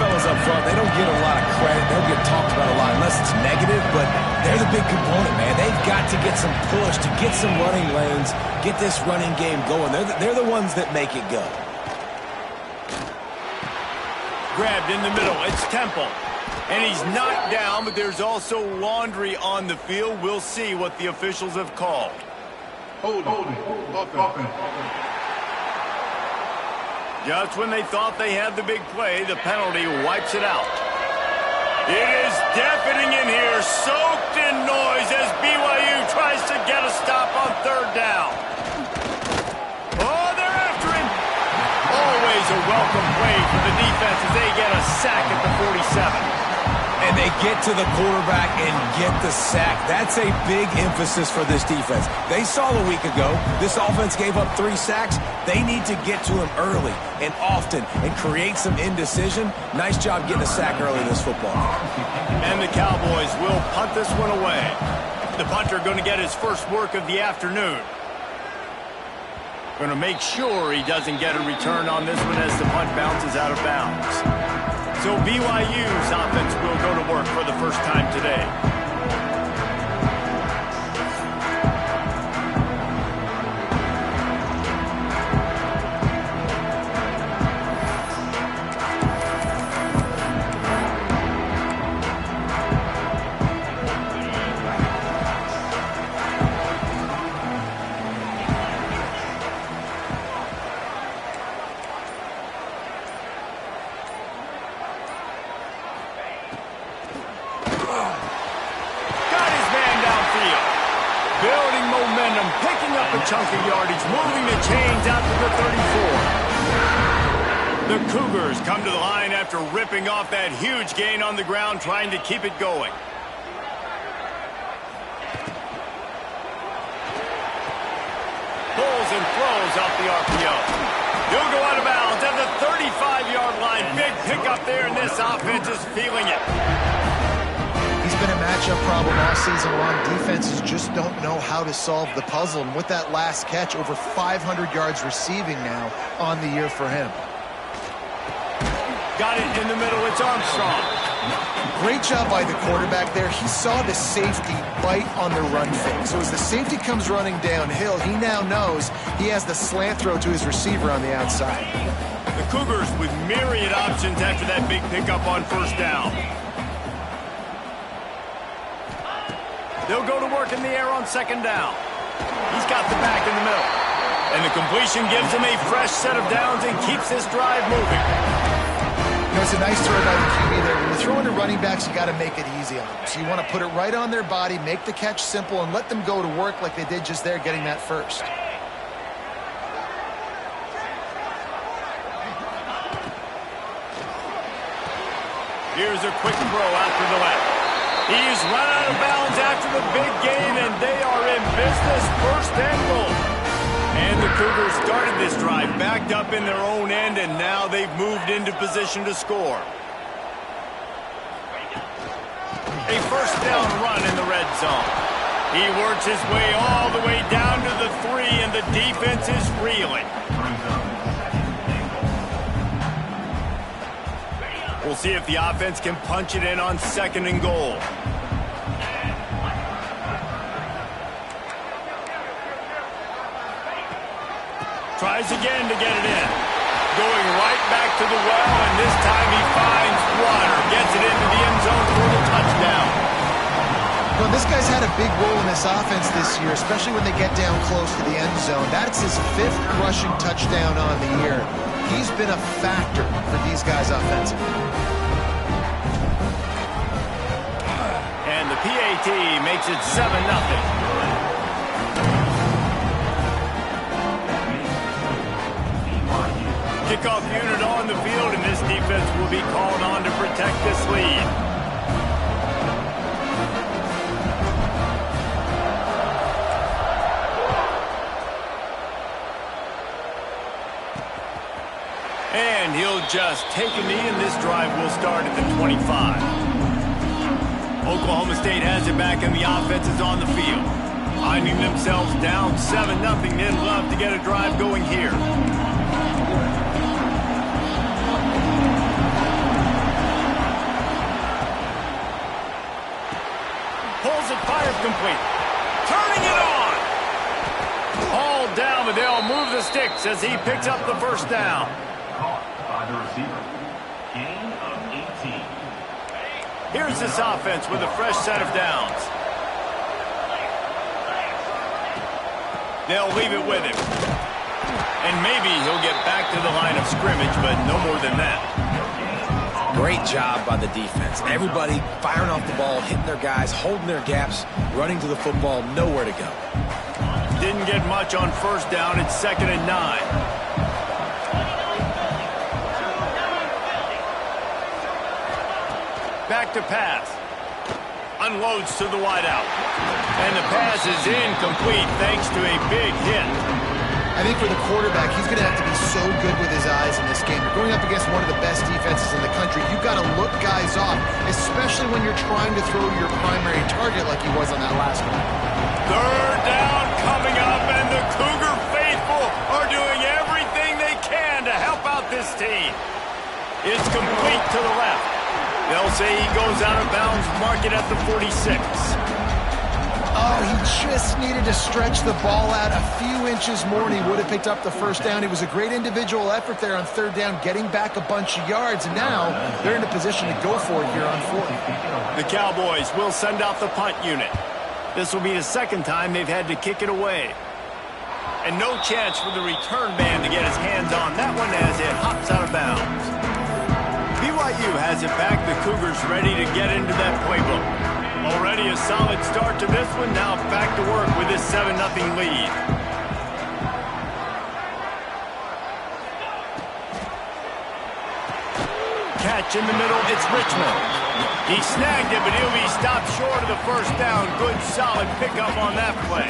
fellas up front, they don't get a lot of credit. They'll get talked about a lot unless it's negative, but they're the big component, man. They've got to get some push, to get some running lanes, get this running game going. They're the ones that make it go. Grabbed in the middle. It's Temple. And he's knocked down, but there's also laundry on the field. We'll see what the officials have called. Hold it. Just when they thought they had the big play, the penalty wipes it out. It is deafening in here, soaked in noise as BYU tries to get a stop on third down. Oh, they're after him. Always a welcome play for the defense as they get a sack at the 47. And they get to the quarterback and get the sack. That's a big emphasis for this defense. They saw a week ago, this offense gave up 3 sacks. They need to get to him early and often and create some indecision. Nice job getting a sack early in this football game. And the Cowboys will punt this one away. The punter going to get his first work of the afternoon. Going to make sure he doesn't get a return on this one as the punt bounces out of bounds. So BYU's offense will go to work for the first time today. Chunk of yardage, moving the chains out to the 34. The Cougars come to the line after ripping off that huge gain on the ground, trying to keep it going. Pulls and throws off the RPO. He'll go out of bounds at the 35-yard line. Big pickup there, and this offense is feeling it. He's been a matchup problem all season long. Defenses just don't know how to solve the puzzle. And with that last catch, over 500 yards receiving now on the year for him. Got it in the middle. It's Armstrong. Great job by the quarterback there. He saw the safety bite on the run fake. So as the safety comes running downhill, he now knows he has the slant throw to his receiver on the outside. The Cougars with myriad options after that big pickup on first down. They'll go to work in the air on second down. He's got the back in the middle. And the completion gives him a fresh set of downs and keeps this drive moving. You know, it's a nice throw by the QB there. When you're throwing to running backs, you got to make it easy on them. So you want to put it right on their body, make the catch simple, and let them go to work like they did just there, getting that first. Here's a quick throw out to the left. He's run out of bounds after the big gain, and they are in business, first and goal. And the Cougars started this drive backed up in their own end, and now they've moved into position to score. A first down run in the red zone. He works his way all the way down to the 3, and the defense is reeling. We'll see if the offense can punch it in on second and goal. Tries again to get it in. Going right back to the well, and this time he finds water. Gets it into the end zone for the touchdown. Well, this guy's had a big role in this offense this year, especially when they get down close to the end zone. That's his 5th rushing touchdown on the year. He's been a factor for these guys offensively. And the PAT makes it 7-0. Kickoff unit on the field, and this defense will be called on to protect this lead. And he'll just take a knee, and this drive will start at the 25. Oklahoma State has it back, and the offense is on the field. Finding themselves down 7-0, they'd love to get a drive going here. it fired complete. Turning it on. All down, but they'll move the sticks as he picks up the first down. Caught by the receiver. Gain of 18. Here's this offense with a fresh set of downs. They'll leave it with him. And maybe he'll get back to the line of scrimmage, but no more than that. Great job by the defense. Everybody firing off the ball, hitting their guys, holding their gaps, running to the football, nowhere to go. Didn't get much on first down. It's 2nd and 9. Back to pass. Unloads to the wideout. And the pass is incomplete thanks to a big hit. I think for the quarterback, he's going to have to be so good with his eyes in this game. You're going up against one of the best defenses in the country. You've got to look guys off, especially when you're trying to throw your primary target like he was on that last one. 3rd down coming up, and the Cougar faithful are doing everything they can to help out this team. It's complete to the left. They'll say he goes out of bounds, mark it at the 46. Oh, he just needed to stretch the ball out a few inches more, and he would have picked up the first down. It was a great individual effort there on 3rd down, getting back a bunch of yards, and now they're in a position to go for it here on 4th. The Cowboys will send out the punt unit. This will be the 2nd time they've had to kick it away. And no chance for the return man to get his hands on that one as it hops out of bounds. BYU has it back. The Cougars ready to get into that playbook. Already a solid start to this one. Now back to work with this 7-0 lead. Catch in the middle. It's Richmond. He snagged it, but he'll be stopped short of the first down. Good, solid pickup on that play.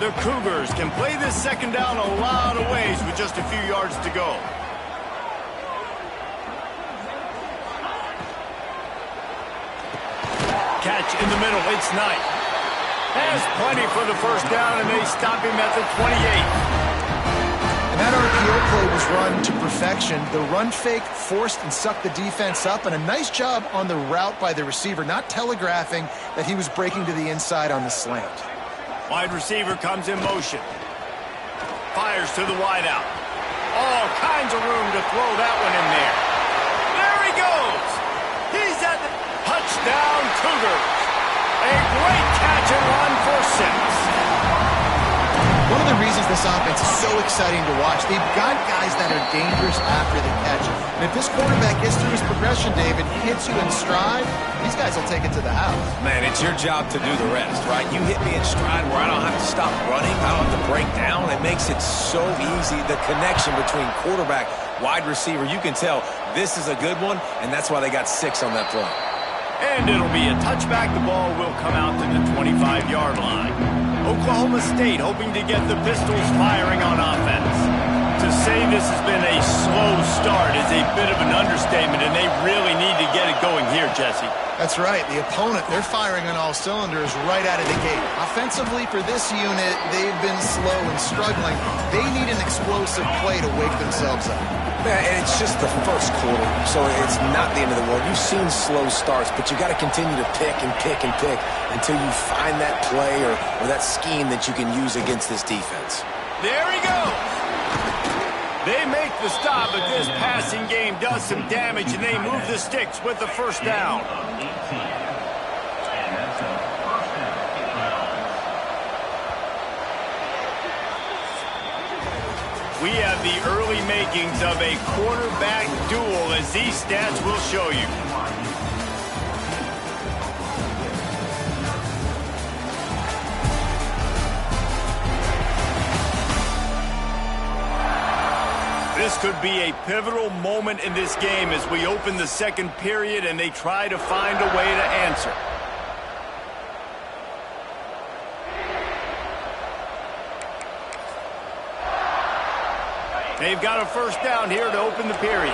The Cougars can play this 2nd down a lot of ways with just a few yards to go. Catch in the middle. It's Knight. Has plenty for the first down, and they stop him at the 28. And that RPO play was run to perfection. The run fake forced and sucked the defense up, and a nice job on the route by the receiver, not telegraphing that he was breaking to the inside on the slant. Wide receiver comes in motion. Fires to the wideout. All kinds of room to throw that one in there. There he goes. He's at the touchdown Cougars. A great catch and run for 6. One of the reasons this offense is so exciting to watch, they've got guys that are dangerous after the catch. And if this quarterback gets through his progression, David, hits you in stride, these guys will take it to the house. Man, it's your job to do the rest, right? You hit me in stride where I don't have to stop running. I don't have to break down. It makes it so easy. The connection between quarterback, wide receiver, you can tell this is a good one, and that's why they got 6 on that play. And it'll be a touchback. The ball will come out to the 25-yard line. Oklahoma State hoping to get the Pistols firing on offense. To say this has been a slow start is a bit of an understatement, and they really need to get it going here, Jesse. That's right. The opponent, they're firing on all cylinders right out of the gate. Offensively for this unit, they've been slow and struggling. They need an explosive play to wake themselves up. Man, and it's just the first quarter, so it's not the end of the world. You've seen slow starts, but you got to continue to pick and pick and pick until you find that play or that scheme that you can use against this defense. There he goes. They make the stop, but this passing game does some damage, and they move the sticks with the first down. We have the early makings of a quarterback duel, as these stats will show you. This could be a pivotal moment in this game as we open the 2nd period and they try to find a way to answer. They've got a first down here to open the period.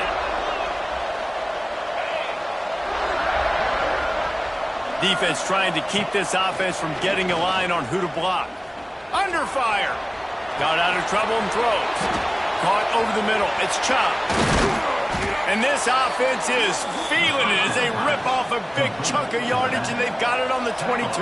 Defense trying to keep this offense from getting a line on who to block. Under fire. Got out of trouble and throws. Caught over the middle. It's chopped. And this offense is feeling it as they rip off a big chunk of yardage, and they've got it on the 22.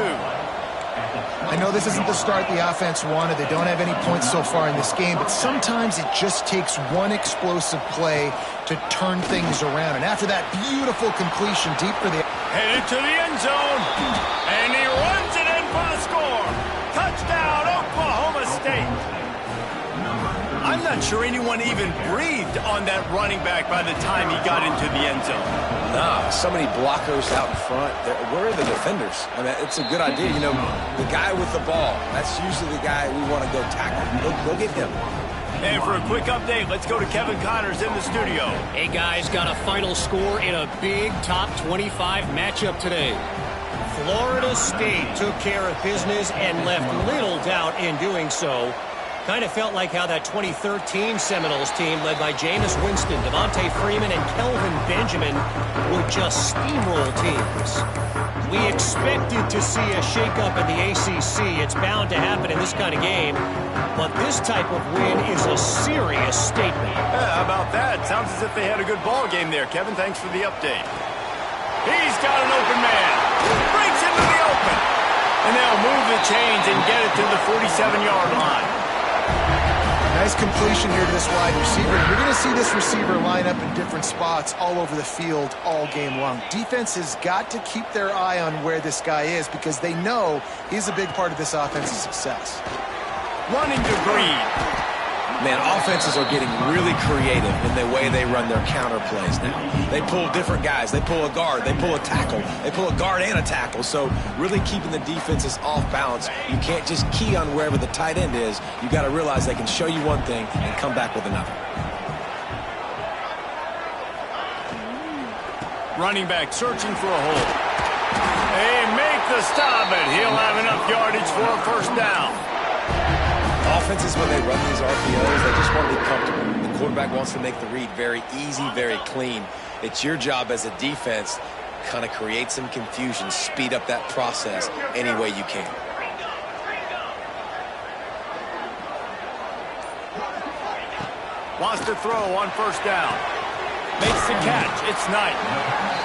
I know this isn't the start the offense wanted. They don't have any points so far in this game, but sometimes it just takes one explosive play to turn things around. And after that beautiful completion deep for the... Headed to the end zone, and he runs it in for the score. Touchdown, Oklahoma State. I'm not sure anyone even breathed on that running back by the time he got into the end zone. Nah, so many blockers out in front. Where are the defenders? I mean, it's a good idea. You know, the guy with the ball, that's usually the guy we want to go tackle. Go get him. And for a quick update, let's go to Kevin Connors in the studio. Hey, guys, got a final score in a big top 25 matchup today. Florida State took care of business and left little doubt in doing so. Kind of felt like how that 2013 Seminoles team led by Jameis Winston, Devontae Freeman, and Kelvin Benjamin would just steamroll teams. We expected to see a shakeup in the ACC. It's bound to happen in this kind of game. But this type of win is a serious statement. Yeah, how about that? Sounds as if they had a good ball game there. Kevin, thanks for the update. He's got an open man. Breaks into the open. And they'll move the chains and get it to the 47-yard line. Nice completion here to this wide receiver. You're going to see this receiver line up in different spots all over the field all game long. Defense has got to keep their eye on where this guy is because they know he's a big part of this offense's success. Running to Green. Man, offenses are getting really creative in the way they run their counter plays now. They pull different guys. They pull a guard. They pull a tackle. They pull a guard and a tackle. So really keeping the defenses off balance. You can't just key on wherever the tight end is. You got to realize they can show you one thing and come back with another. Running back searching for a hole. They make the stop, and he'll have enough yardage for a first down. Offenses, when they run these RPOs, they just want to be comfortable. The quarterback wants to make the read very easy, very clean. It's your job as a defense to kind of create some confusion, speed up that process any way you can. Wants to throw on first down. Makes the catch. It's Knight.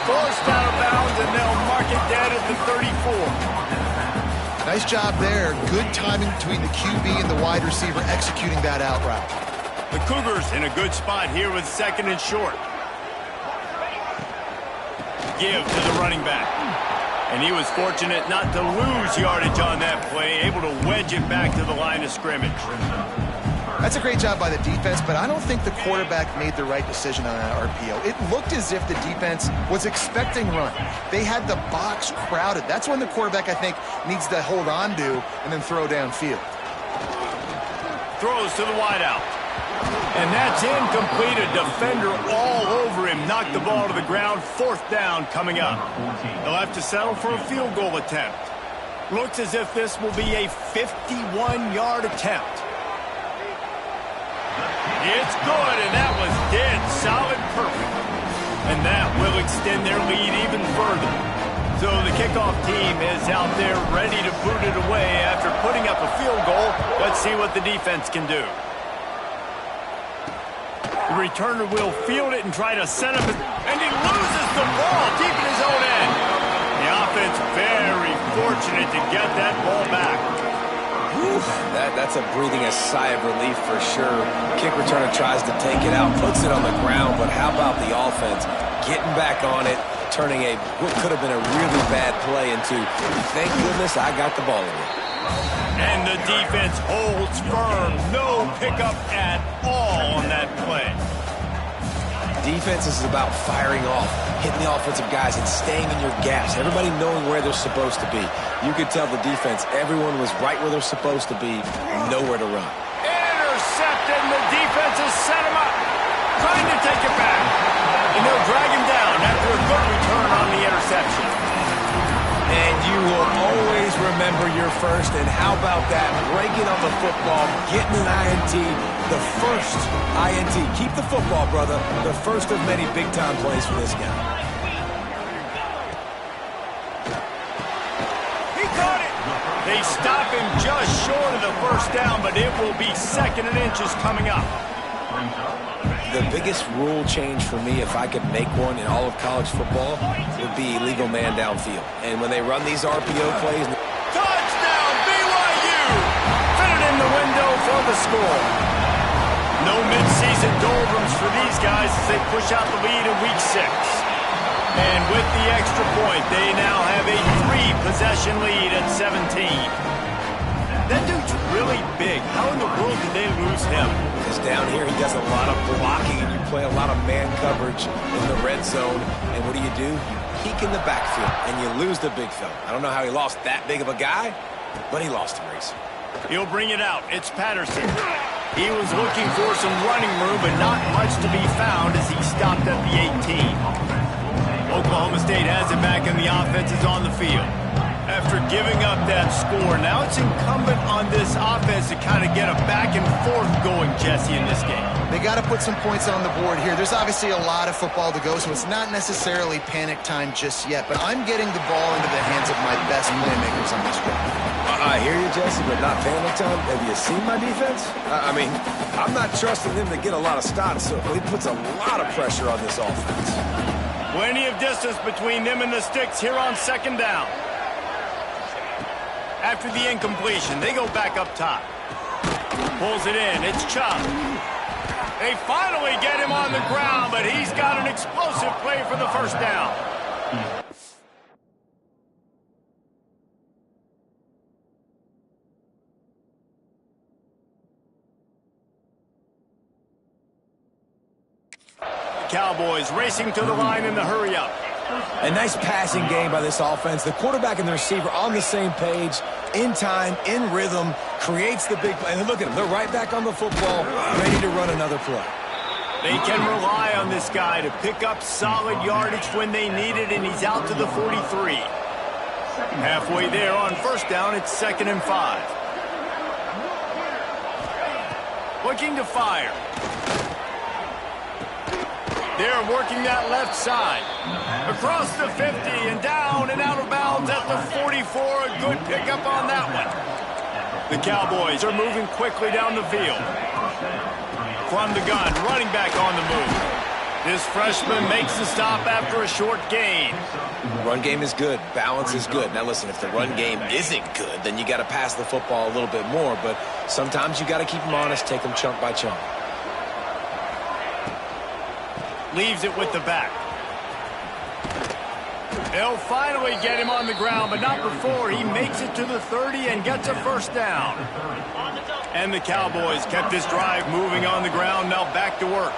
Forced out of bounds, and they'll mark it dead at the 34. Nice job there. Good timing between the QB and the wide receiver executing that out route. The Cougars in a good spot here with second and short. Give to the running back. And he was fortunate not to lose yardage on that play, able to wedge it back to the line of scrimmage. That's a great job by the defense, but I don't think the quarterback made the right decision on that RPO. It looked as if the defense was expecting run. They had the box crowded. That's when the quarterback, I think, needs to hold on to and then throw downfield. Throws to the wideout. And that's incomplete. A defender all over him. Knocked the ball to the ground. Fourth down coming up. They'll have to settle for a field goal attempt. Looks as if this will be a 51-yard attempt. It's good, and that was dead solid perfect. And that will extend their lead even further. So the kickoff team is out there ready to boot it away after putting up a field goal. Let's see what the defense can do. The returner will field it and try to set up it, and he loses the ball deep in his own end. The offense very fortunate to get that ball back. That's a breathing a sigh of relief for sure. Kick returner tries to take it out, puts it on the ground, but how about the offense getting back on it, turning what could have been a really bad play into, thank goodness I got the ball again. And the defense holds firm. No pickup at all on that play. Defense is about firing off, hitting the offensive guys and staying in your gaps. Everybody knowing where they're supposed to be. You could tell the defense, everyone was right where they're supposed to be, nowhere to run. Intercepted, and the defense has set him up. Trying to take it back. And they'll drag him down after a good return on the interception. And you will always remember your first. And how about that? Breaking on the football, getting an INT, the first INT. Keep the football, brother. The first of many big-time plays for this guy. He caught it. They stop him just short of the first down, but it will be second and inches coming up. the biggest rule change for me, if I could make one in all of college football, would be illegal man downfield. And when they run these RPO plays... Touchdown, BYU! Fit it in the window for the score. No midseason doldrums for these guys as they push out the lead in Week 6. And with the extra point, they now have a 3-possession lead at 17. That dude's really big. How in the world did they lose him? Because down here he does a lot of blocking and you play a lot of man coverage in the red zone. And what do? You peek in the backfield and you lose the big fella. I don't know how he lost that big of a guy, but he lost him, Reese. He'll bring it out. It's Patterson. He was looking for some running room, but not much to be found as he stopped at the 18. Oklahoma State has it back and the offense is on the field. After giving up that score, now it's incumbent on this offense to kind of get a back and forth going, Jesse, in this game. They got to put some points on the board here. There's obviously a lot of football to go, so it's not necessarily panic time just yet, but I'm getting the ball into the hands of my best playmakers on this drive. I hear you, Jesse, but not panic time. Have you seen my defense? I mean, I'm not trusting them to get a lot of stops, so it puts a lot of pressure on this offense. Plenty of distance between them and the sticks here on second down. After the incompletion, they go back up top. Pulls it in. It's Chubb. They finally get him on the ground, but he's got an explosive play for the first down. The Cowboys racing to the line in the hurry-up. A nice passing game by this offense. The quarterback and the receiver on the same page, in time, in rhythm, creates the big play. And look at them. They're right back on the football, ready to run another play. They can rely on this guy to pick up solid yardage when they need it, and he's out to the 43. Halfway there on first down, it's 2nd and 5. Looking to fire. They're working that left side. Across the 50 and down and out of bounds at the 44. A good pickup on that one. The Cowboys are moving quickly down the field. From the gun, running back on the move. This freshman makes the stop after a short gain. Run game is good. Balance is good. Now listen, if the run game isn't good, then you got to pass the football a little bit more. But sometimes you got to keep them honest, take them chunk by chunk. Leaves it with the back. They'll finally get him on the ground, but not before he makes it to the 30 and gets a first down. And the Cowboys kept this drive moving on the ground, now back to work.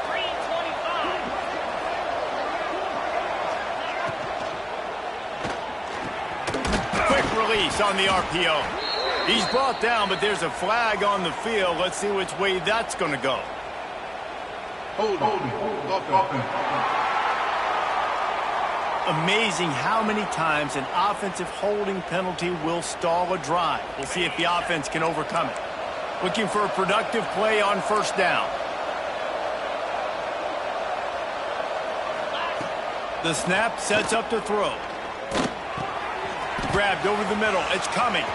Quick release on the RPO. He's brought down, but there's a flag on the field. Let's see which way that's going to go. Amazing how many times an offensive holding penalty will stall a drive. We'll see if the offense can overcome it. Looking for a productive play on first down. The snap sets up to throw. Grabbed over the middle. It's Cummings.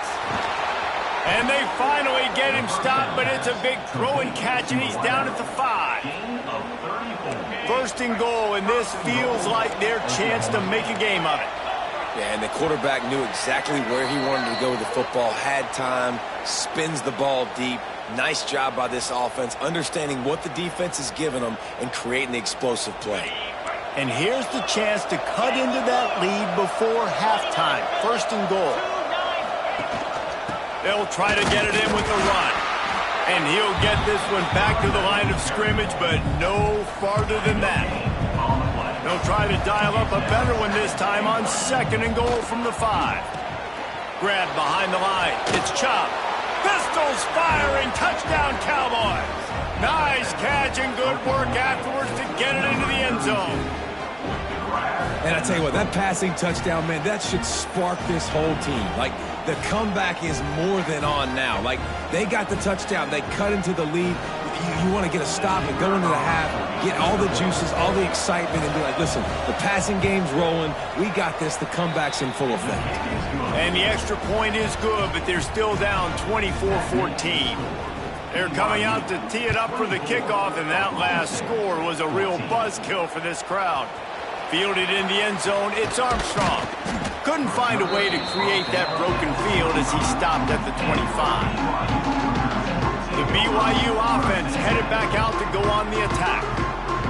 And they finally get him stopped, but it's a big throw and catch, and he's down at the 5. First and goal, and this feels like their chance to make a game of it. Yeah, and the quarterback knew exactly where he wanted to go with the football, had time, spins the ball deep. Nice job by this offense, understanding what the defense is giving them and creating the explosive play. And here's the chance to cut into that lead before halftime. First and goal. They'll try to get it in with the run. And he'll get this one back to the line of scrimmage, but no farther than that. They'll try to dial up a better one this time on second and goal from the 5. Grabbed behind the line. It's Chubb. Pistols firing. Touchdown, Cowboys. Nice catch and good work afterwards to get it into the end zone. And I tell you what, that passing touchdown, man, that should spark this whole team. Like, the comeback is more than on now. Like, they got the touchdown. They cut into the lead. You want to get a stop and go into the half, get all the juices, all the excitement, and be like, listen, the passing game's rolling. We got this. The comeback's in full effect. And the extra point is good, but they're still down 24-14. They're coming out to tee it up for the kickoff, and that last score was a real buzzkill for this crowd. Fielded in the end zone, it's Armstrong. Couldn't find a way to create that broken field as he stopped at the 25. The BYU offense headed back out to go on the attack.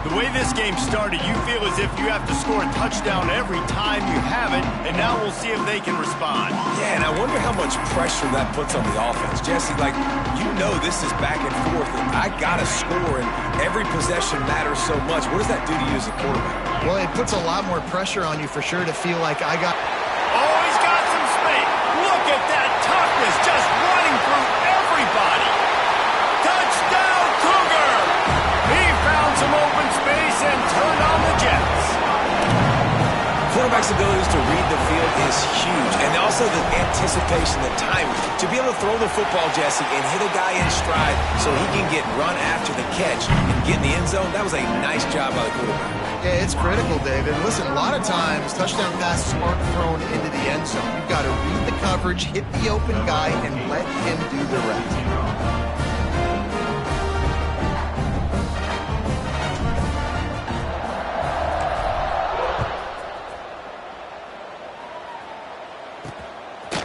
The way this game started, you feel as if you have to score a touchdown every time you have it, and now we'll see if they can respond. Yeah, and I wonder how much pressure that puts on the offense. Jesse, like, you know this is back and forth, and I got to score, and every possession matters so much. What does that do to you as a quarterback? Well, it puts a lot more pressure on you for sure to feel like I got... Oh, he's got some space. Look at that toughness just running through everybody. Touchdown, Cougar! He found some open space and turned on the Jets. Quarterback's abilities to read the field is huge, and also the anticipation, the timing. To be able to throw the football, Jesse, and hit a guy in stride so he can get run after the catch and get in the end zone, that was a nice job by the quarterback. Yeah, it's critical, David. Listen, a lot of times, touchdown passes aren't thrown into the end zone. You've got to read the coverage, hit the open guy, and let him do the rest.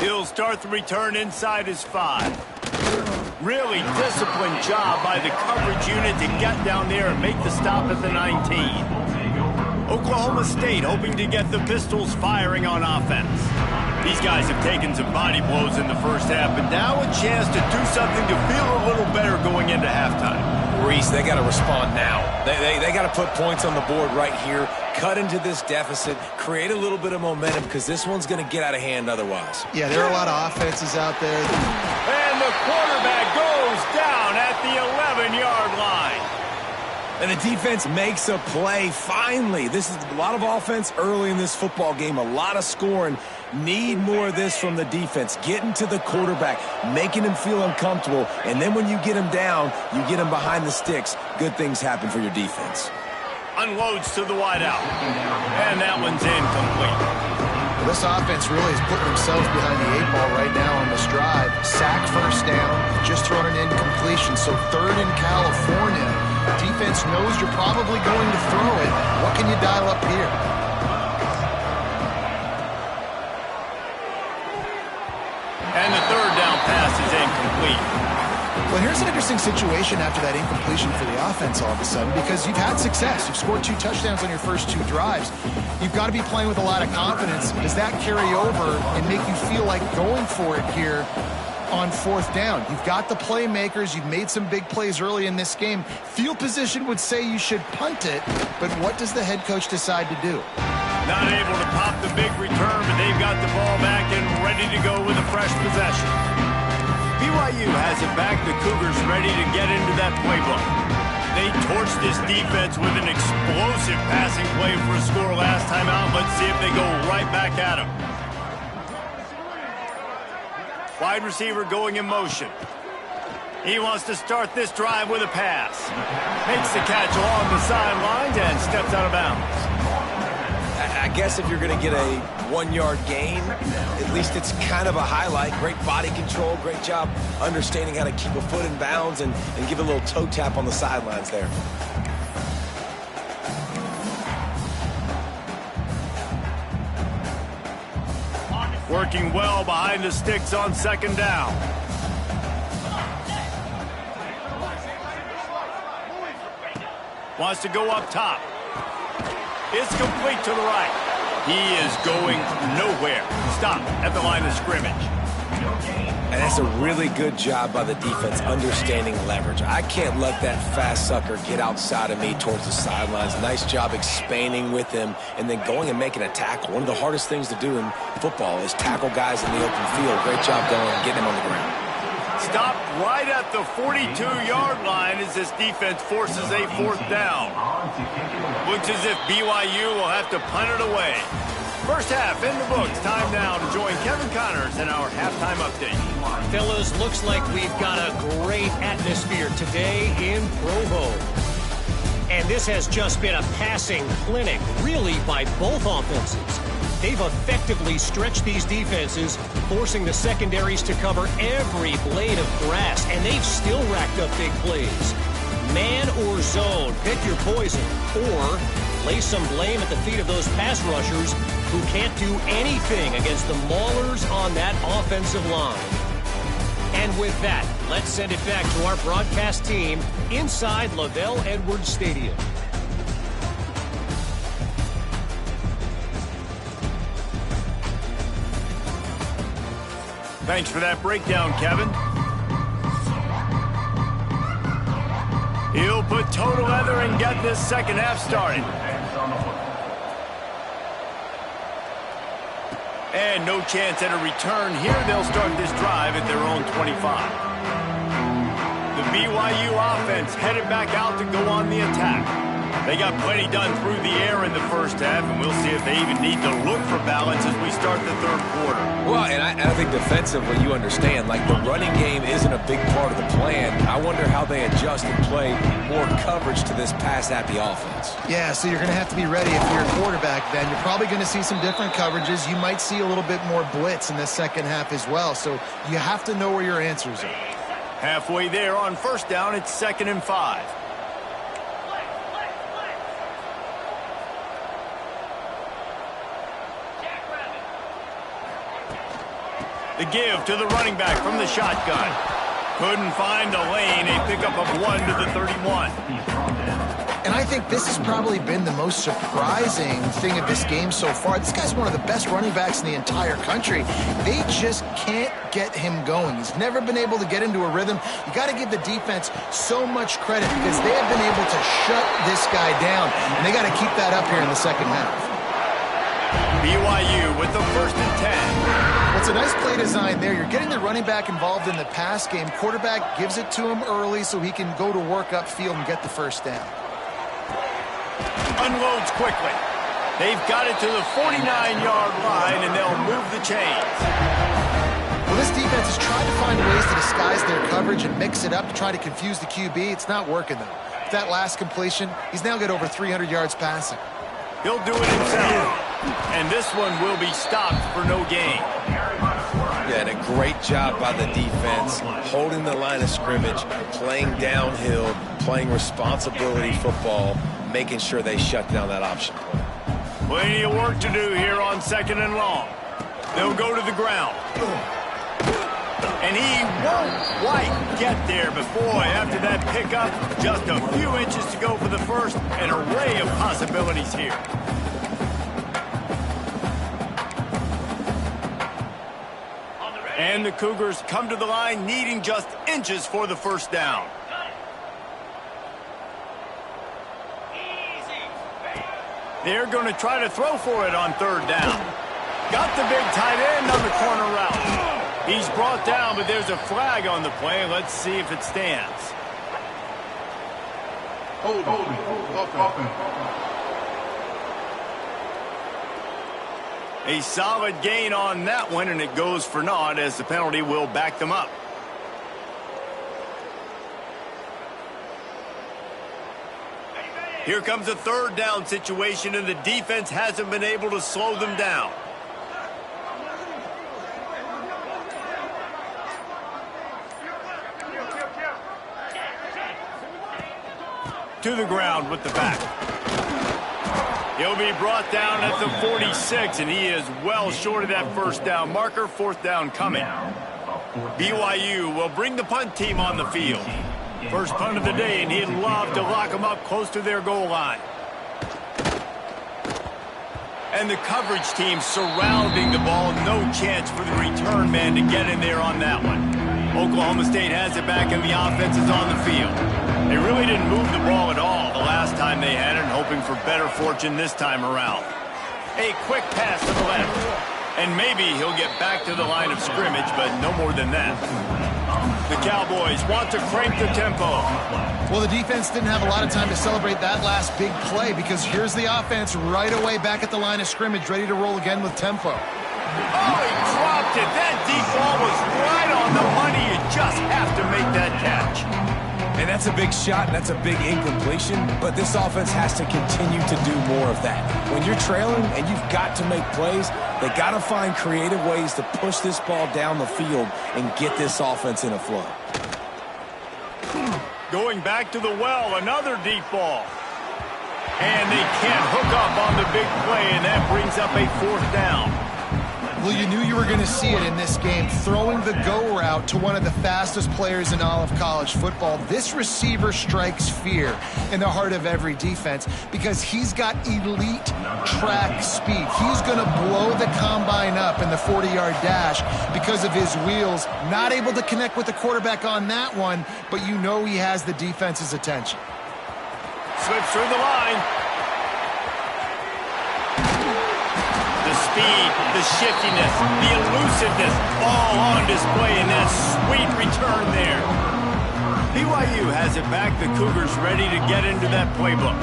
He'll start the return inside his 5. Really disciplined job by the coverage unit to get down there and make the stop at the 19. Oklahoma State hoping to get the Pistols firing on offense. These guys have taken some body blows in the first half, but now a chance to do something to feel a little better going into halftime. Reese, they got to respond now. They got to put points on the board right here, cut into this deficit, create a little bit of momentum, because this one's going to get out of hand otherwise. Yeah, there are a lot of offenses out there. And the quarterback goes down at the 11-yard line. And the defense makes a play, finally. This is a lot of offense early in this football game, a lot of scoring. Need more of this from the defense. Getting to the quarterback, making him feel uncomfortable, and then when you get him down, you get him behind the sticks. Good things happen for your defense. Unloads to the wideout. And that one's incomplete. Well, this offense really is putting themselves behind the 8 ball right now on this drive. Sack first down, just thrown an incompletion, so third in California. Defense knows you're probably going to throw it. What can you dial up here? And the third down pass is incomplete. Well, here's an interesting situation after that incompletion for the offense all of a sudden, because you've had success. You've scored 2 touchdowns on your first 2 drives. You've got to be playing with a lot of confidence. Does that carry over and make you feel like going for it here on 4th down? You've got the playmakers. You've made some big plays early in this game. Field position would say you should punt it, but what does the head coach decide to do? Not able to pop the big return, but they've got the ball back and ready to go with a fresh possession. BYU has it back. The Cougars ready to get into that playbook. They torched this defense with an explosive passing play for a score last time out. Let's see if they go right back at him. Wide receiver going in motion. He wants to start this drive with a pass. Makes the catch along the sidelines and steps out of bounds. I guess if you're going to get a 1-yard gain, at least it's kind of a highlight. Great body control, great job understanding how to keep a foot in bounds and give a little toe tap on the sidelines there. Working well behind the sticks on 2nd down. Wants to go up top. It's complete to the right. He is going nowhere. Stop at the line of scrimmage. And that's a really good job by the defense, understanding leverage. I can't let that fast sucker get outside of me towards the sidelines. Nice job expanding with him and then going and making a tackle. One of the hardest things to do in football is tackle guys in the open field. Great job going and getting him on the ground. Stopped right at the 42-yard line as this defense forces a 4th down. Looks as if BYU will have to punt it away. First half in the books. Time now to join Kevin Connors in our halftime update. Fellas, looks like we've got a great atmosphere today in Provo. And this has just been a passing clinic, really, by both offenses. They've effectively stretched these defenses, forcing the secondaries to cover every blade of grass, and they've still racked up big plays. Man or zone, pick your poison, or lay some blame at the feet of those pass rushers who can't do anything against the maulers on that offensive line. And with that, let's send it back to our broadcast team inside Lavelle Edwards Stadium. Thanks for that breakdown, Kevin. He'll put total leather and get this second half started. And no chance at a return here. They'll start this drive at their own 25. The BYU offense headed back out to go on the attack. They got plenty done through the air in the first half, and we'll see if they even need to look for balance as we start the third quarter. Well, and I think defensively, you understand, like the running game isn't a big part of the plan. I wonder how they adjust and play more coverage to this pass-happy offense. Yeah, so you're going to have to be ready if you're a quarterback, then. You're probably going to see some different coverages. You might see a little bit more blitz in the second half as well, so you have to know where your answers are. Halfway there on first down, it's 2nd and 5. The give to the running back from the shotgun. Couldn't find a lane. A pickup of 1 to the 31. And I think this has probably been the most surprising thing of this game so far. This guy's one of the best running backs in the entire country. They just can't get him going. He's never been able to get into a rhythm. You got to give the defense so much credit because they have been able to shut this guy down. And they got to keep that up here in the second half. BYU with the 1st and 10. Well, it's a nice play design there. You're getting the running back involved in the pass game. Quarterback gives it to him early so he can go to work upfield and get the first down. Unloads quickly. They've got it to the 49-yard line, and they'll move the chains. Well, this defense has tried to find ways to disguise their coverage and mix it up to try to confuse the QB. It's not working, though. With that last completion, he's now got over 300 yards passing. He'll do it himself. And this one will be stopped for no gain. Yeah, and a great job by the defense, holding the line of scrimmage, playing downhill, playing responsibility football, making sure they shut down that option play. Plenty of work to do here on 2nd and long. They'll go to the ground. And he won't quite get there, but boy, after that pickup, just a few inches to go for the first. An array of possibilities here. And the Cougars come to the line needing just inches for the first down. They're going to try to throw for it on 3rd down. Got the big tight end on the corner route. He's brought down, but there's a flag on the play. Let's see if it stands. A solid gain on that one, and it goes for naught as the penalty will back them up. Here comes a 3rd down situation, and the defense hasn't been able to slow them down. To the ground with the back. He'll be brought down at the 46, and he is well short of that first down marker. 4th down coming. BYU will bring the punt team on the field. First punt of the day, and he'd love to lock them up close to their goal line. And the coverage team surrounding the ball. No chance for the return man to get in there on that one. Oklahoma State has it back, and the offense is on the field. They really didn't move the ball at all the last time they had it, hoping for better fortune this time around. A quick pass to the left. And maybe he'll get back to the line of scrimmage, but no more than that. The Cowboys want to crank the tempo. Well, the defense didn't have a lot of time to celebrate that last big play because here's the offense right away back at the line of scrimmage, ready to roll again with tempo. Oh, he dropped it. That deep ball was right on the money. You just have to make that catch. And that's a big shot, and that's a big incompletion, but this offense has to continue to do more of that. When you're trailing and you've got to make plays, they got to find creative ways to push this ball down the field and get this offense in a flow. Going back to the well, another deep ball. And they can't hook up on the big play, and that brings up a 4th down. Well, you knew you were going to see it in this game, throwing the go route to one of the fastest players in all of college football. This receiver strikes fear in the heart of every defense because he's got elite track speed. He's going to blow the combine up in the 40-yard dash because of his wheels. Not able to connect with the quarterback on that one, but you know he has the defense's attention. Slips through the line. The speed, the shiftiness, the elusiveness, all on display in that sweet return there. BYU has it back. The Cougars ready to get into that playbook.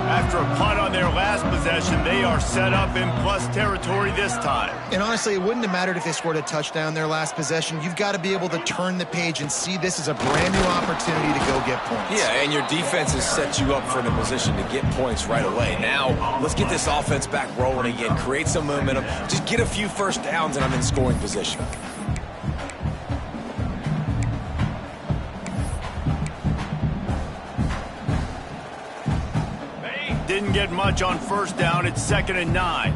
After a punt on their last possession, they are set up in plus territory this time. And honestly, it wouldn't have mattered if they scored a touchdown their last possession. You've got to be able to turn the page and see this as a brand new opportunity to go get points. Yeah, and your defense has set you up for the position to get points right away. Now, let's get this offense back rolling again, create some momentum, just get a few first downs, and I'm in scoring position. Didn't get much on first down. It's 2nd and 9.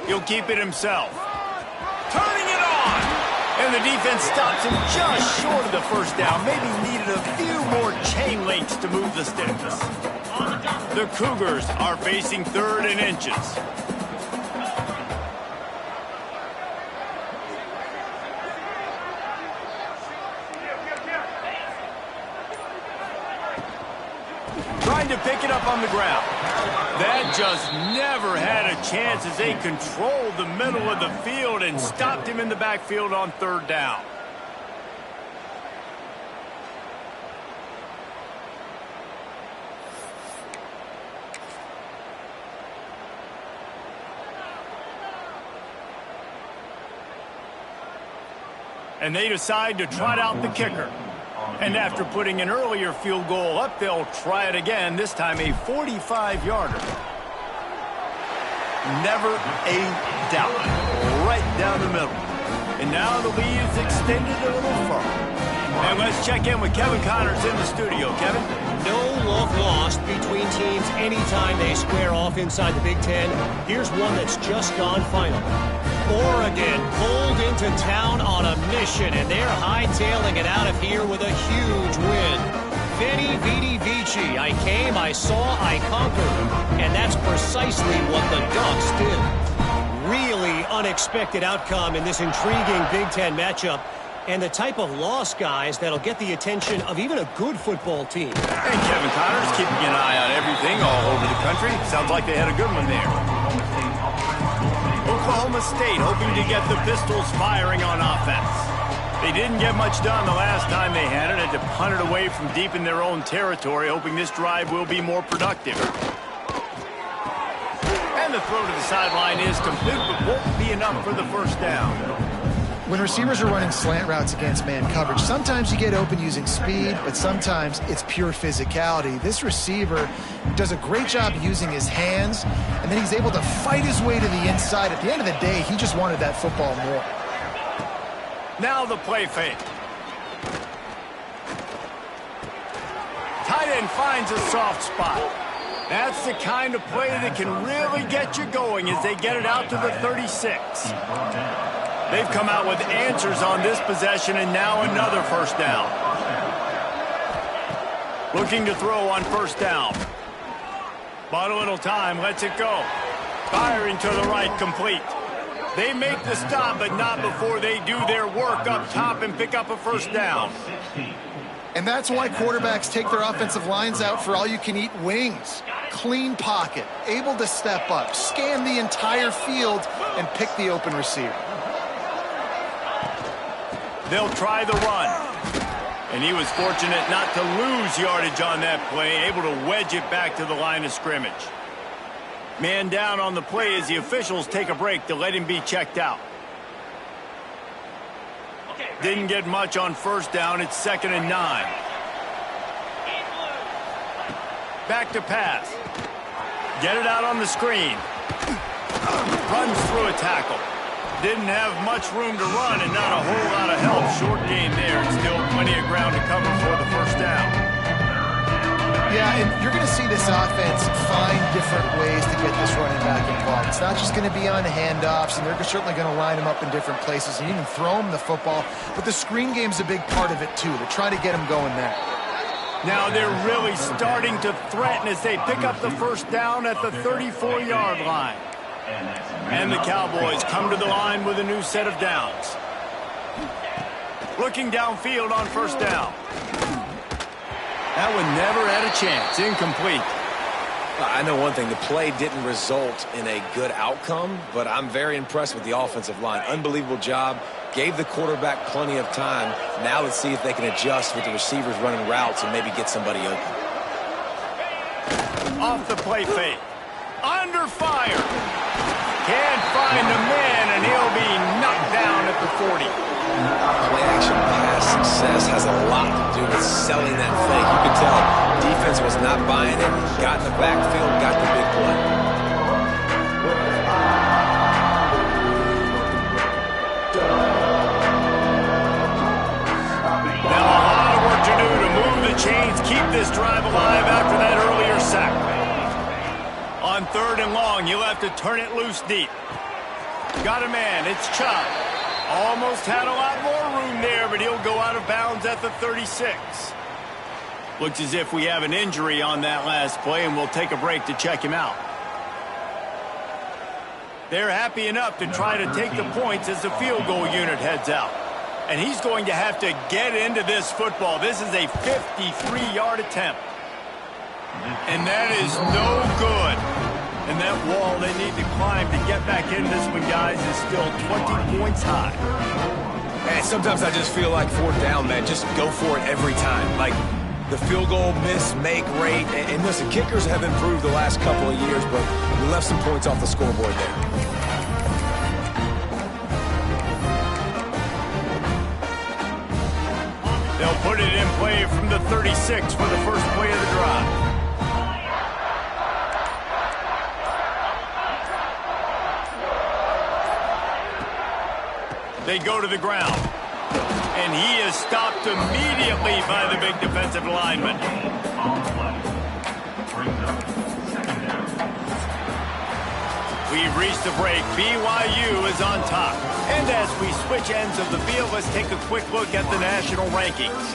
He'll keep it himself. Turning it on! And the defense stops him just short of the first down. Maybe needed a few more chain links to move the sticks. The Cougars are facing 3rd and inches. Trying to pick it up on the ground. That just never had a chance as they controlled the middle of the field and stopped him in the backfield on 3rd down. And they decide to trot out the kicker. And after putting an earlier field goal up, they'll try it again, this time a 45-yarder. Never a doubt. Right down the middle. And now the lead is extended a little further. And let's check in with Kevin Connors in the studio. Kevin? No love lost between teams anytime they square off inside the Big Ten. Here's one that's just gone final. Oregon pulled into town on a mission, and they're hightailing it out of here with a huge win. Veni, vidi, vici. I came, I saw, I conquered. And that's precisely what the Ducks did. Really unexpected outcome in this intriguing Big Ten matchup. And the type of loss, guys, that'll get the attention of even a good football team. And Kevin Connors keeping an eye on everything all over the country. Sounds like they had a good one there. Oklahoma State hoping to get the Pistols firing on offense. They didn't get much done the last time they had it. Had to punt it away from deep in their own territory, hoping this drive will be more productive. And the throw to the sideline is complete, but won't be enough for the first down. When receivers are running slant routes against man coverage, sometimes you get open using speed, but sometimes it's pure physicality. This receiver does a great job using his hands, and then he's able to fight his way to the inside. At the end of the day, he just wanted that football more. Now the play fake. Tight end finds a soft spot. That's the kind of play that can really get you going as they get it out to the 36. They've come out with answers on this possession, and now another first down. Looking to throw on first down. Bought a little time, lets it go. Firing to the right, complete. They make the stop, but not before they do their work up top and pick up a first down. And that's why quarterbacks take their offensive lines out for all-you-can-eat wings. Clean pocket, able to step up, scan the entire field, and pick the open receiver. They'll try the run. And he was fortunate not to lose yardage on that play, able to wedge it back to the line of scrimmage. Man down on the play as the officials take a break to let him be checked out. Didn't get much on first down. It's 2nd and 9. Back to pass. Get it out on the screen. Runs through a tackle. Didn't have much room to run and not a whole lot of help. Short gain there and still plenty of ground to cover for the first down. Yeah, and you're going to see this offense find different ways to get this running back involved. It's not just going to be on handoffs, and they're certainly going to line him up in different places and even throw him the football. But the screen game's a big part of it, too, to try to get him going there. Now they're really starting to threaten as they pick up the first down at the 34-yard line. And the Cowboys come to the line with a new set of downs. Looking downfield on first down. That one never had a chance. Incomplete. I know one thing. The play didn't result in a good outcome, but I'm very impressed with the offensive line. Unbelievable job. Gave the quarterback plenty of time. Now let's see if they can adjust with the receivers running routes and maybe get somebody open. Off the play fake. Under fire. Can't find the man, and he'll be knocked down at the 40. Play-action pass success has a lot to do with selling that fake. You could tell defense was not buying it. Got in the backfield, got the big play. Now a lot of work to do to move the chains, keep this drive alive after that earlier sack. On 3rd and long, you'll have to turn it loose deep. Got a man, it's Chubb. Almost had a lot more room there, but he'll go out of bounds at the 36. Looks as if we have an injury on that last play, and we'll take a break to check him out. They're happy enough to try to take the points as the field goal unit heads out. And he's going to have to get into this football. This is a 53-yard attempt. And that is no good. And that wall they need to climb to get back in this one, guys, is still 20 points high. And sometimes I just feel like 4th down, man. Just go for it every time. Like the field goal miss, make rate. And listen, kickers have improved the last couple of years, but we left some points off the scoreboard there. They'll put it in play from the 36 for the first play of the drive. They go to the ground. And he is stopped immediately by the big defensive lineman. We've reached the break. BYU is on top. And as we switch ends of the field, let's take a quick look at the national rankings.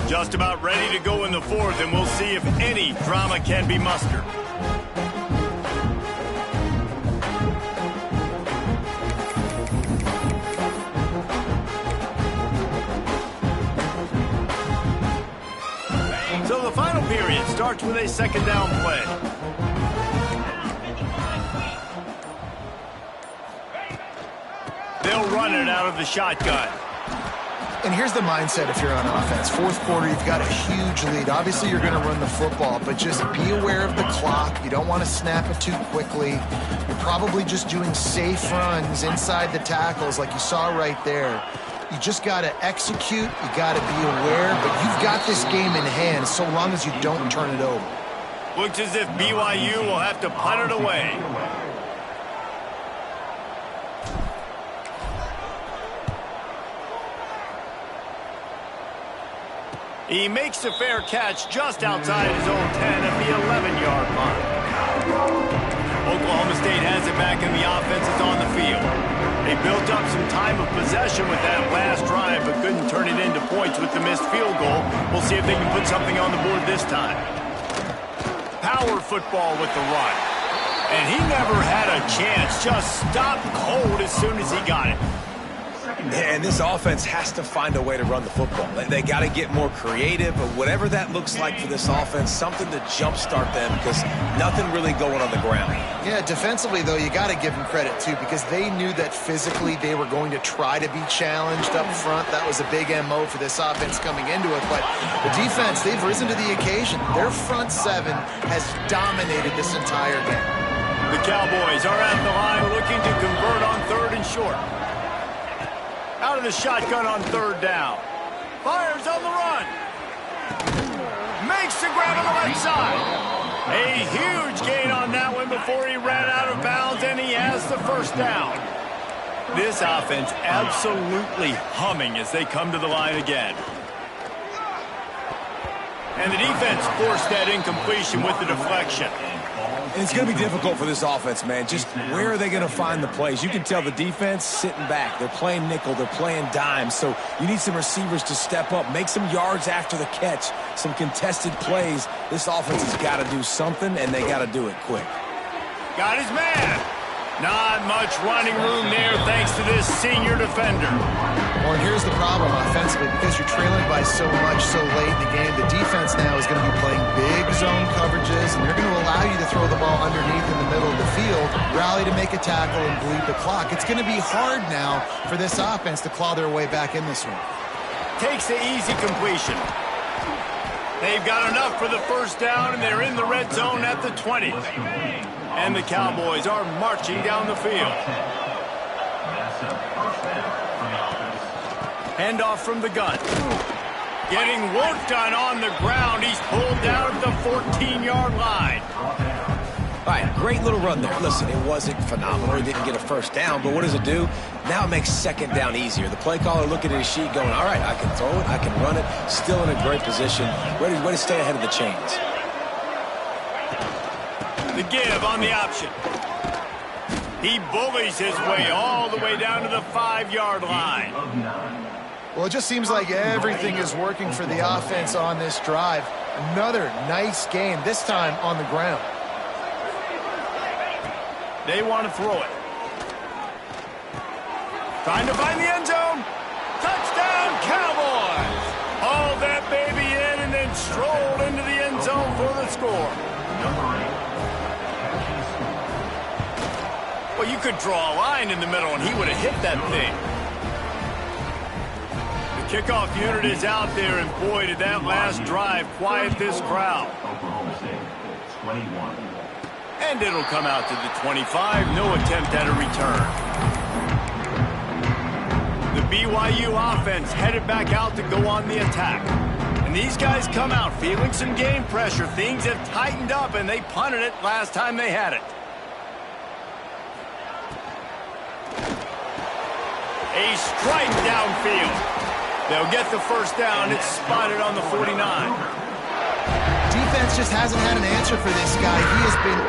Just about ready to go in the 4th, and we'll see if any drama can be mustered. So the final period starts with a 2nd down play. They'll run it out of the shotgun. And here's the mindset if you're on offense. 4th quarter, you've got a huge lead. Obviously, you're going to run the football, but just be aware of the clock. You don't want to snap it too quickly. You're probably just doing safe runs inside the tackles like you saw right there. You just got to execute. You got to be aware, but you've got this game in hand so long as you don't turn it over. Looks as if BYU will have to punt it away. He makes a fair catch just outside his own 10 at the 11-yard line. Oklahoma State has it back, and the offense is on the field. They built up some time of possession with that last drive, but couldn't turn it into points with the missed field goal. We'll see if they can put something on the board this time. Power football with the run. And he never had a chance. Just stopped cold as soon as he got it. And this offense has to find a way to run the football. They got to get more creative, but whatever that looks like for this offense, something to jumpstart them because nothing really going on the ground. Yeah, defensively, though, you got to give them credit, too, because they knew that physically they were going to try to be challenged up front. That was a big MO for this offense coming into it. But the defense, they've risen to the occasion. Their front seven has dominated this entire game. The Cowboys are at the line looking to convert on 3rd and short. Out of the shotgun on 3rd down. Fires on the run. Makes the grab on the right side. A huge gain on that one before he ran out of bounds, and he has the 1st down. This offense absolutely humming as they come to the line again. And the defense forced that incompletion with the deflection. And it's going to be difficult for this offense, man. Just where are they going to find the plays? You can tell the defense sitting back. They're playing nickel. They're playing dime. So you need some receivers to step up, make some yards after the catch, some contested plays. This offense has got to do something, and they got to do it quick. Got his man. Not much running room there thanks to this senior defender. Well, and here's the problem offensively. Because you're trailing by so much so late in the game, the defense now is going to be playing big zone coverages, and they're going to allow you to throw the ball underneath in the middle of the field, rally to make a tackle, and bleed the clock. It's going to be hard now for this offense to claw their way back in this one. Takes the easy completion. They've got enough for the 1st down, and they're in the red zone at the 20. And the Cowboys are marching down the field. Handoff from the gun. Getting work done on the ground. He's pulled down at the 14-yard line. All right, great little run there. Listen, it wasn't phenomenal. He didn't get a 1st down, but what does it do? Now it makes 2nd down easier. The play caller looking at his sheet going, all right, I can throw it, I can run it. Still in a great position. Ready to stay ahead of the chains. The give on the option. He bullies his way all the way down to the 5-yard line. Well, it just seems like everything is working for the offense on this drive. Another nice game, this time on the ground. They want to throw it. Trying to find the end zone. Touchdown, Cowboys! Hauled that baby in and then strolled into the end zone for the score. Well, you could draw a line in the middle and he would have hit that thing. The kickoff unit is out there, and boy, did that last drive quiet this crowd. Oklahoma State, 21. And it'll come out to the 25. No attempt at a return. The BYU offense headed back out to go on the attack. And these guys come out feeling some game pressure. Things have tightened up, and they punted it last time they had it. A strike downfield. They'll get the 1st down. It's spotted on the 49. Defense just hasn't had an answer for this guy. He has been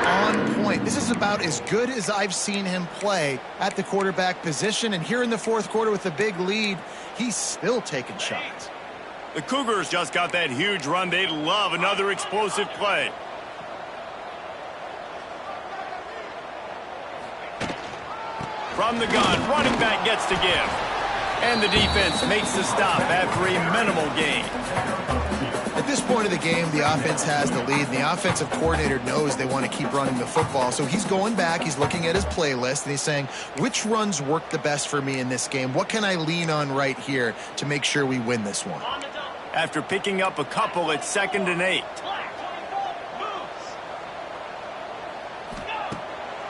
on point. This is about as good as I've seen him play at the quarterback position. And here in the 4th quarter with a big lead, he's still taking shots. The Cougars just got that huge run. They'd love another explosive play. From the gun, running back gets to give. And the defense makes the stop after a minimal gain. At this point of the game, the offense has the lead, and the offensive coordinator knows they want to keep running the football. So he's going back, he's looking at his playlist, and he's saying, which runs work the best for me in this game? What can I lean on right here to make sure we win this one? After picking up a couple, it's 2nd and 8.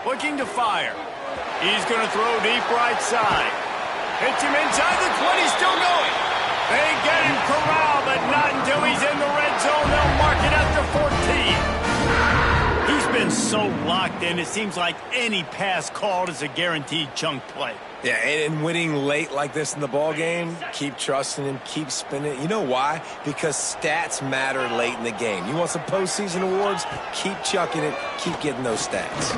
Looking to fire. He's going to throw deep right side. Hits him inside the 20, still going. They get him corralled, but not until he's in the red zone. They'll mark it at the 14. He's been so locked in, it seems like any pass called is a guaranteed chunk play. Yeah, and winning late like this in the ball game, keep trusting him, keep spinning. You know why? Because stats matter late in the game. You want some postseason awards? Keep chucking it, keep getting those stats.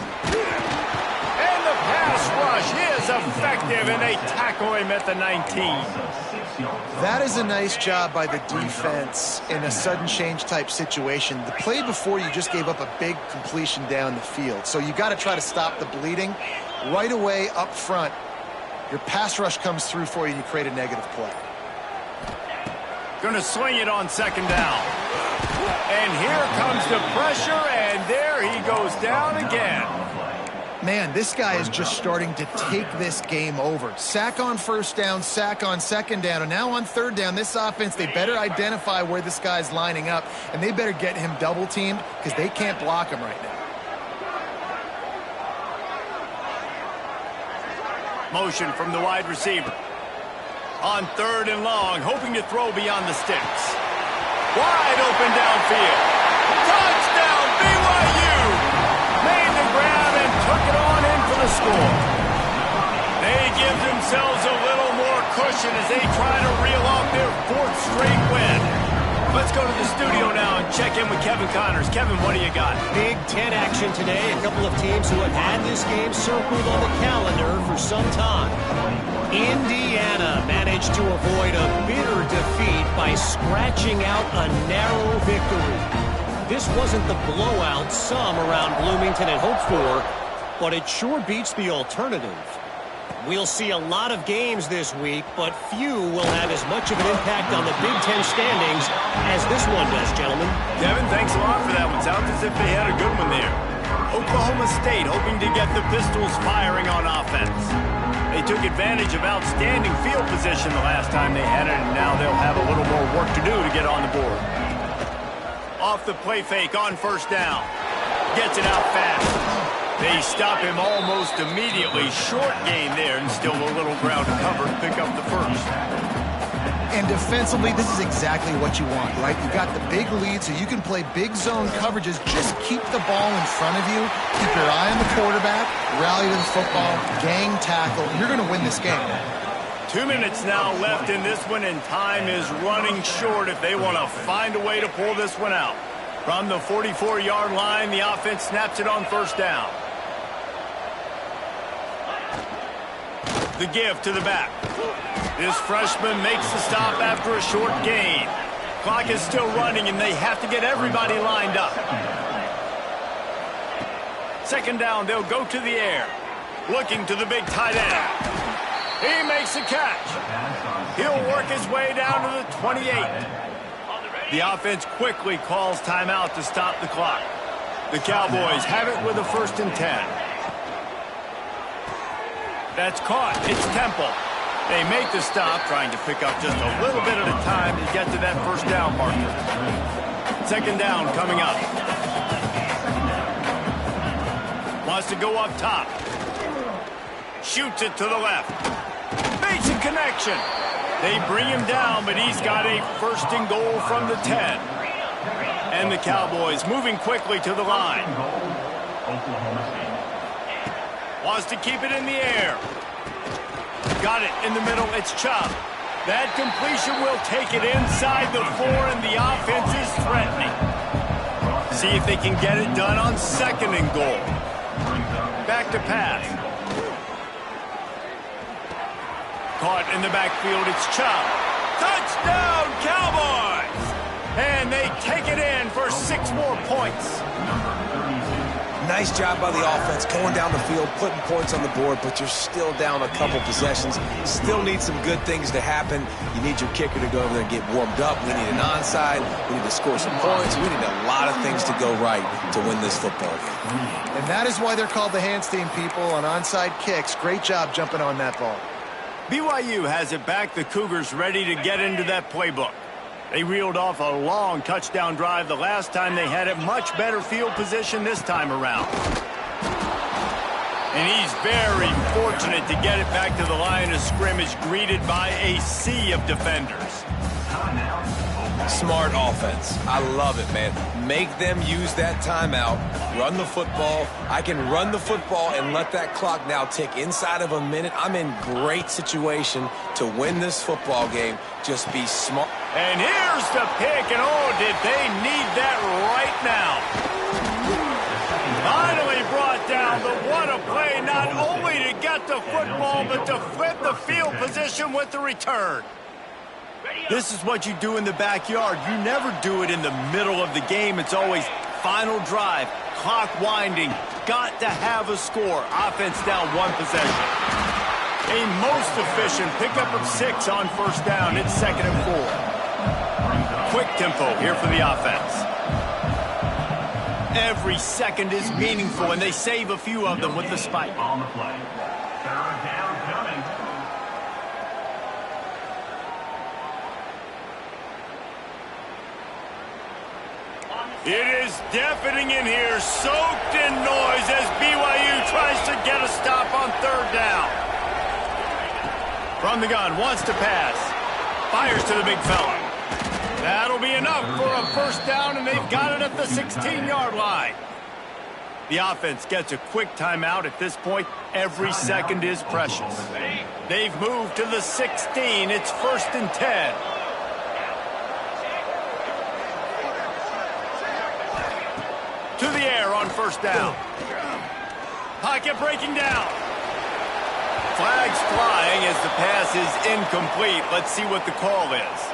And the pass rush is effective, and they tackle him at the 19. That is a nice job by the defense in a sudden change type situation. The play before, you just gave up a big completion down the field. So you got to try to stop the bleeding right away up front. Your pass rush comes through for you and you create a negative play. Gonna swing it on second down. And here comes the pressure, and there he goes down again. Man, this guy is just starting to take this game over. Sack on first down, sack on second down, and now on third down, this offense, they better identify where this guy's lining up, and they better get him double-teamed because they can't block him right now. Motion from the wide receiver. On third and long, hoping to throw beyond the sticks. Wide open downfield. Touchdown, BYU! Made the grab and took it on in for the score. They give themselves a little more cushion as they try to reel off their fourth straight win. Let's go to the studio now and check in with Kevin Connors. Kevin, what do you got? Big Ten action today. A couple of teams who have had this game circled on the calendar for some time. Indiana managed to avoid a bitter defeat by scratching out a narrow victory. This wasn't the blowout some around Bloomington had hoped for, but it sure beats the alternative. We'll see a lot of games this week, but few will have as much of an impact on the Big Ten standings as this one does, gentlemen. Kevin, thanks a lot for that one. Sounds as if they had a good one there. Oklahoma State hoping to get the Pistols firing on offense. They took advantage of outstanding field position the last time they had it, and now they'll have a little more work to do to get on the board. Off the play fake on first down. Gets it out fast. They stop him almost immediately. Short gain there, and still a little ground to cover to pick up the first. And defensively, this is exactly what you want, right? You got the big lead, so you can play big zone coverages. Just keep the ball in front of you. Keep your eye on the quarterback. Rally to the football. Gang tackle. You're going to win this game. 2 minutes now left in this one, and time is running short if they want to find a way to pull this one out. From the 44-yard line, the offense snaps it on first down. The give to the back. This freshman makes the stop after a short gain. Clock is still running, and they have to get everybody lined up. Second down, they'll go to the air. Looking to the big tight end. He makes a catch. He'll work his way down to the 28. The offense quickly calls timeout to stop the clock. The Cowboys have it with a 1st and 10. That's caught. It's Temple. They make the stop, trying to pick up just a little bit at a time to get to that first down marker. Second down coming up. Wants to go up top. Shoots it to the left. Makes a connection. They bring him down, but he's got a 1st and goal from the 10. And the Cowboys moving quickly to the line. Wants to keep it in the air. Got it in the middle. It's Chubb. That completion will take it inside the 4, and the offense is threatening. See if they can get it done on 2nd and goal. Back to pass. Caught in the backfield. It's Chubb. Touchdown, Cowboys! And they take it in for 6 more points. Nice job by the offense, going down the field, putting points on the board, but you're still down a couple possessions. Still need some good things to happen. You need your kicker to go over there and get warmed up. We need an onside. We need to score some points. We need a lot of things to go right to win this football game. And that is why they're called the Handstein people on onside kicks. Great job jumping on that ball. BYU has it back. The Cougars ready to get into that playbook. They reeled off a long touchdown drive the last time they had it. Much better field position this time around. And he's very fortunate to get it back to the line of scrimmage, greeted by a sea of defenders. Smart offense. I love it, man. Make them use that timeout. Run the football. I can run the football and let that clock now tick inside of a minute. I'm in great situation to win this football game. Just be smart. And here's the pick, and oh, did they need that right now. Finally brought down, but what a play, not only to get the football, but to flip the field position with the return. This is what you do in the backyard. You never do it in the middle of the game. It's always final drive, clock winding, got to have a score. Offense down 1 possession. A most efficient pickup of 6 on first down. It's 2nd and 4. Quick tempo here for the offense. Every second is meaningful, and they save a few of them with the spike. On the play. 3rd down coming. It is deafening in here, soaked in noise as BYU tries to get a stop on 3rd down. From the gun, wants to pass. Fires to the big fella. That'll be enough for a first down, and they've got it at the 16-yard line. The offense gets a quick timeout at this point. Every second is precious. They've moved to the 16. It's 1st and 10. To the air on first down. Pocket breaking down. Flags flying as the pass is incomplete. Let's see what the call is.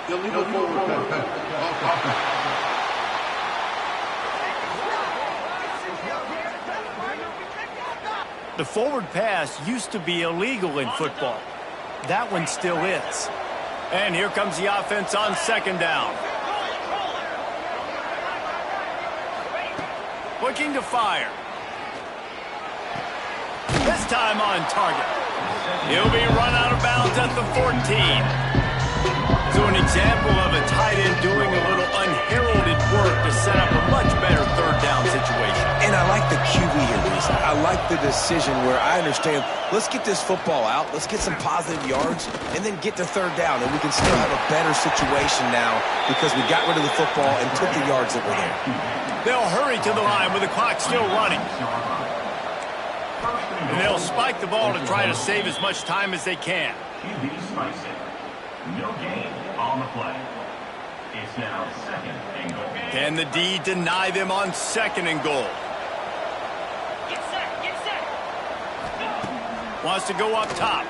Illegal forward pass. The forward pass used to be illegal in football. That one still is. And here comes the offense on 2nd down. Looking to fire. This time on target. He'll be run out of bounds at the 14. So an example of a tight end doing a little unheralded work to set up a much better 3rd down situation. And I like the QB here, Lisa. I like the decision where I understand, let's get this football out, let's get some positive yards, and then get to 3rd down, and we can still have a better situation now because we got rid of the football and took the yards that were there. They'll hurry to the line with the clock still running. And they'll spike the ball to try to save as much time as they can. QB spikes it. No gain on the play. It's now 2nd and goal. Can the D deny them on 2nd and goal? Get set, get set. Wants to go up top.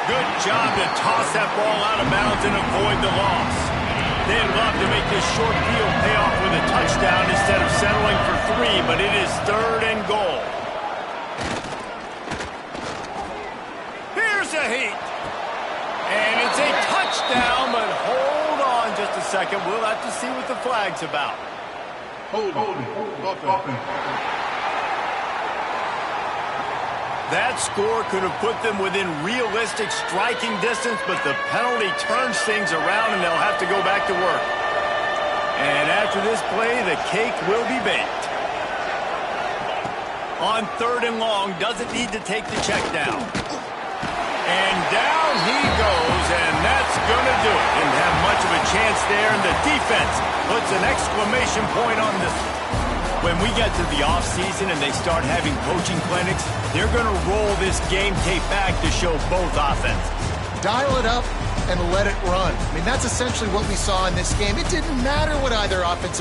Good job to toss that ball out of bounds and avoid the loss. They'd love to make this short field pay off with a touchdown instead of settling for 3, but it is 3rd and goal. Here's a heat. And it's a touchdown, but hold on just a second. We'll have to see what the flag's about. That score could have put them within realistic striking distance, but the penalty turns things around, and they'll have to go back to work. And after this play, the cake will be baked. On 3rd and long, doesn't need to take the check down. And down he goes, and that's going to do it. Didn't have much of a chance there, and the defense puts an exclamation point on this one. When we get to the offseason and they start having coaching clinics, they're going to roll this game tape back to show both offenses. Dial it up and let it run. I mean, that's essentially what we saw in this game. It didn't matter what either offensive